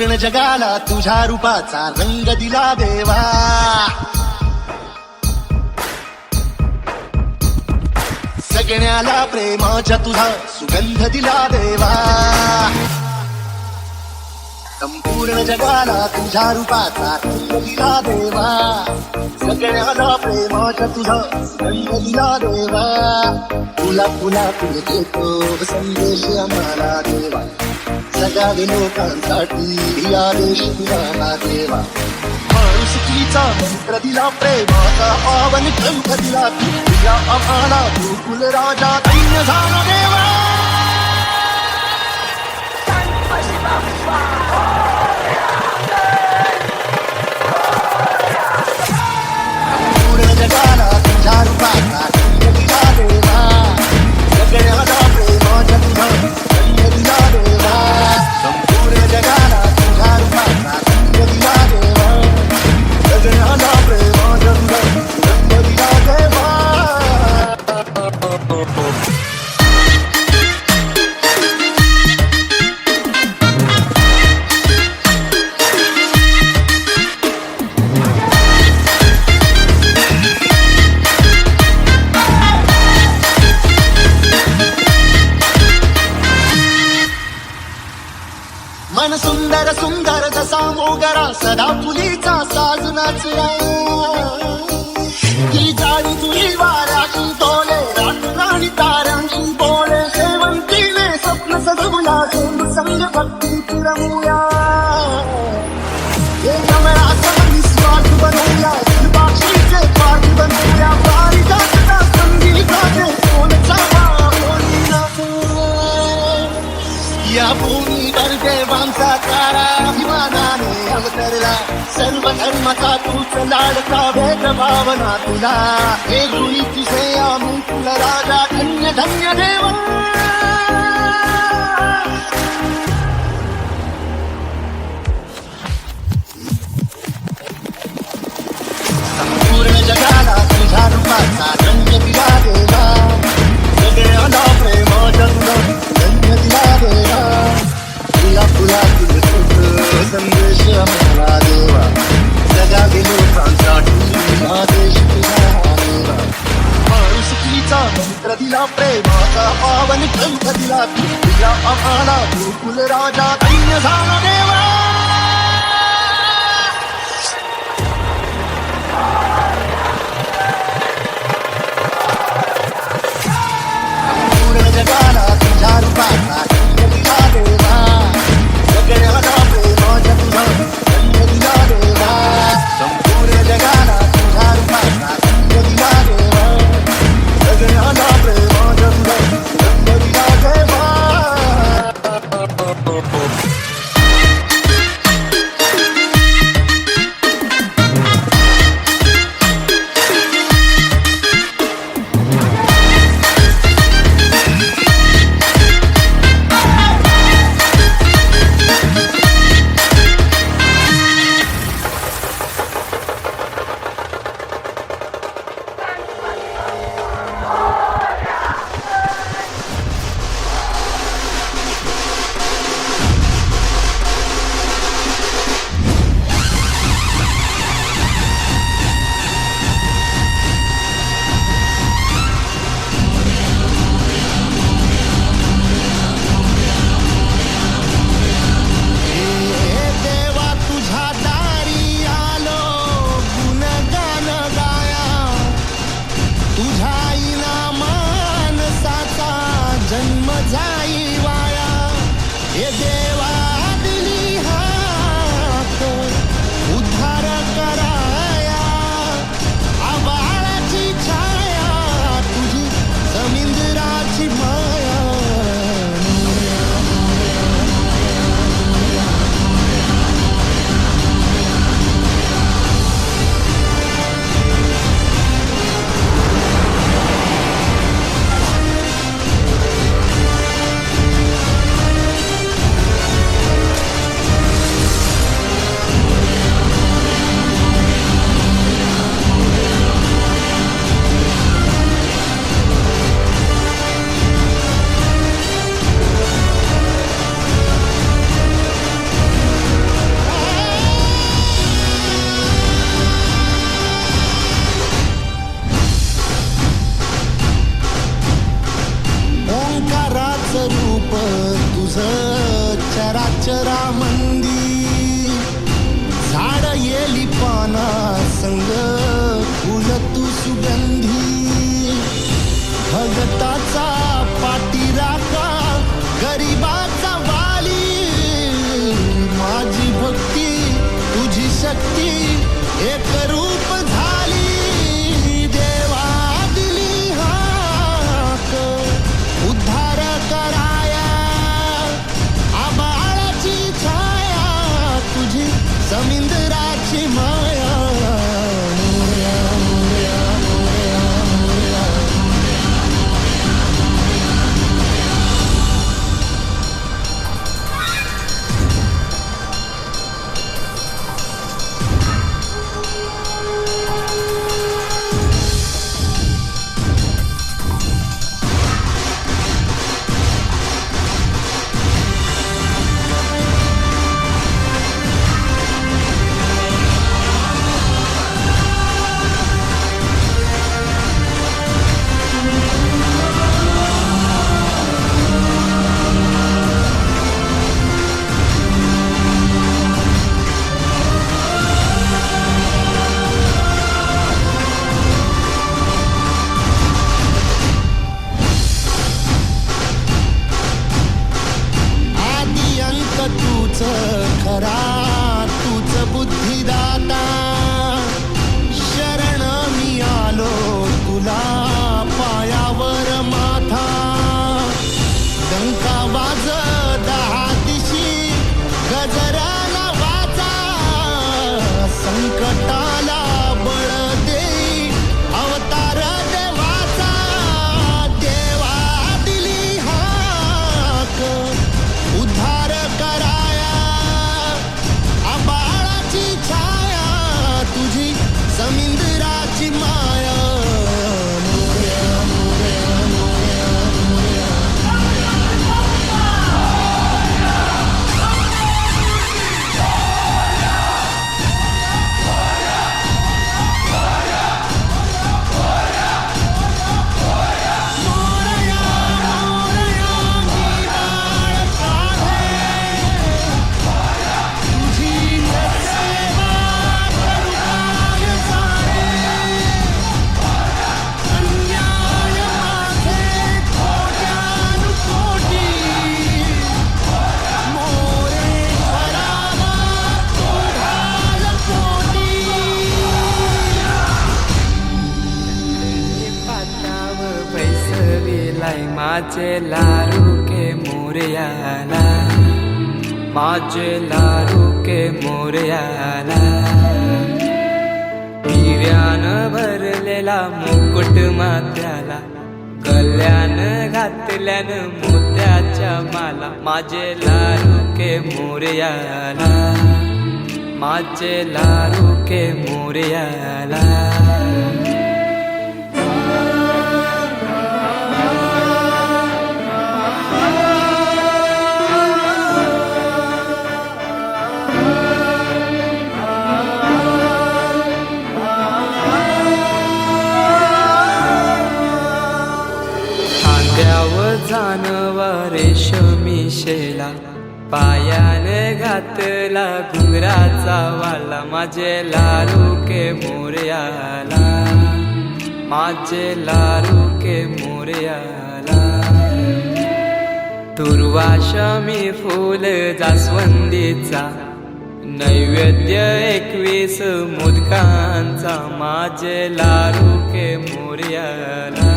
संपूर्ण जगाला तुझ्या रूपाचा रंग दिला देवा. सगळ्याला प्रेमाच्या तुझा सुगंध दिला देवा. संपूर्ण जगाला तुझ्या रूपाचा रंग दिला देवा. सगळ्याला प्रेमाच्या तुझा सुगंध दिला देवा. तुला तुला तुला देतो संदेश आम्हाला देवा. सगळ्या लोकांसाठी आदेश दिला देवा. माणुसकीचा मंत्र दिला, प्रेमाचा पावन ग्रंथ दिला. तुझ्या आम्हाला तू कुलराजा धन्य झाला देवा. पूर्ण जगाला तुझ्या रूपाचा रंग दिला देवा. सगळ्याला प्रेमाच्या तुझा रंग दिला देवा. संपूर्ण जगाला तुझ्या रूपाचा रंग दिला देवा. सगळ्याला प्रेमाच्या तुझा रंग दिला देवा. मन सुंदर सुंदर जसा मोगरा सदा फुलीचा साज नाचला. ही जाळी तुझी वाऱ्याशी डोले, रात्री ताऱ्यांशी बोले. शेवंतीने स्वप्न सजवला, संग भक्ती रमूया. हे कमळा समनी स्वार्थ बनवूया, बाक्षीचे पाठ बनवूया. पारिजातचा संगीताचे सोनचा या भूमीवर देवांचा तारा अभिमानाने अवतरला. सर्व धर्माचा तूच लाडका भेद भावना तुला. हे गुणी तुझे आम्ही तुला राजा धन्य धन्य देवा. संपूर्ण जगाला तुझ्या रूपाचा रंग दिला देवा. सगळ्याला प्रेमाच्या तुझा रंग दिला देवा. तुला तुला तुझं संदेश आम्हाला देवा. जगातील लोकांसाठी आदेश दिला देवा. माणुसकीचा मंत्र दिला, प्रेमाचा पावन ग्रंथ दिला. तुझ्या आम्हाला तू कुलराजा धन्य झाला देवा. पूर्ण जगाला तुझ्या रूपाचा रंग दिला देवा. सगळ्याला प्रेमाच्या तुझा रंग दिला देवा. संपूर्ण जगाला तुझ्या रूपाचा रंग दिला देवा. सगळ्याला प्रेमाच्या तुझा रंग दिला देवा. चरामंदी झाड येली पाना संग फुल तू सुगंधी भगताचा पाठीराखा गरिबाचा वाली माझी भक्ती तुझी शक्ती एक रूप झाली देवा दिली हाक उद्धार कराया आबाळाची छाया तुझी समिंदराची माया मोरया मोरया मोरया मोरया तूच खरा तूच बुद्धिदाता शरण मी आलो तुला पायावर माथा डंका वाज दहा दिशी गजराला वाचा संकटाला बळ देई अवतार देवाचा देवा दिली हाक उद्धार कराया आबाळाची छाया तुझी समिंदराची माया मोरया मोरया मोरया माझे लारू के मोरयाला माझे लारू के मोरयाला हिऱ्यानं भरलेला मुकुट माथ्याला गल्यान घातल्यानं मोत्याच्या माला माझे लारू के मोरयाला माझे लारू के मोरयाला जानवा रेशमी शेला पायाने घातला घुंगराचा वाला माझे लारू के मोरयाला माझे लारू के मोरयाला दुर्वाशमी फूल जास्वंदीचा नैवेद्य 21 मोदकांचा माझे लारू के मोरयाला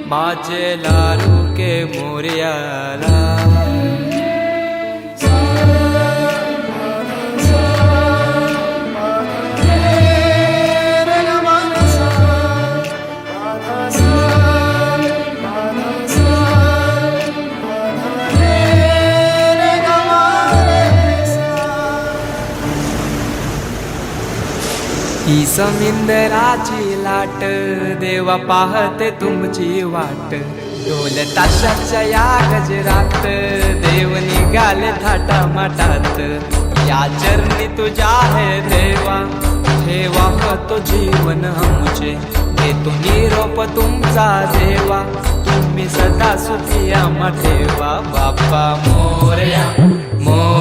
माझे लारू के मोरयाला ही समिंदराची लाट देवा पाहते तुमची वाट ढोल ताशाच्या या गजरात देव निघाले थाटामाटात या चरणी तुझ्या है देवा ठेवा तो जीवन आमचे देतो निरोप तुमचा देवा तुम्ही सदा सुखी आम्हा ठेवा बाप्पा मोरया मोरया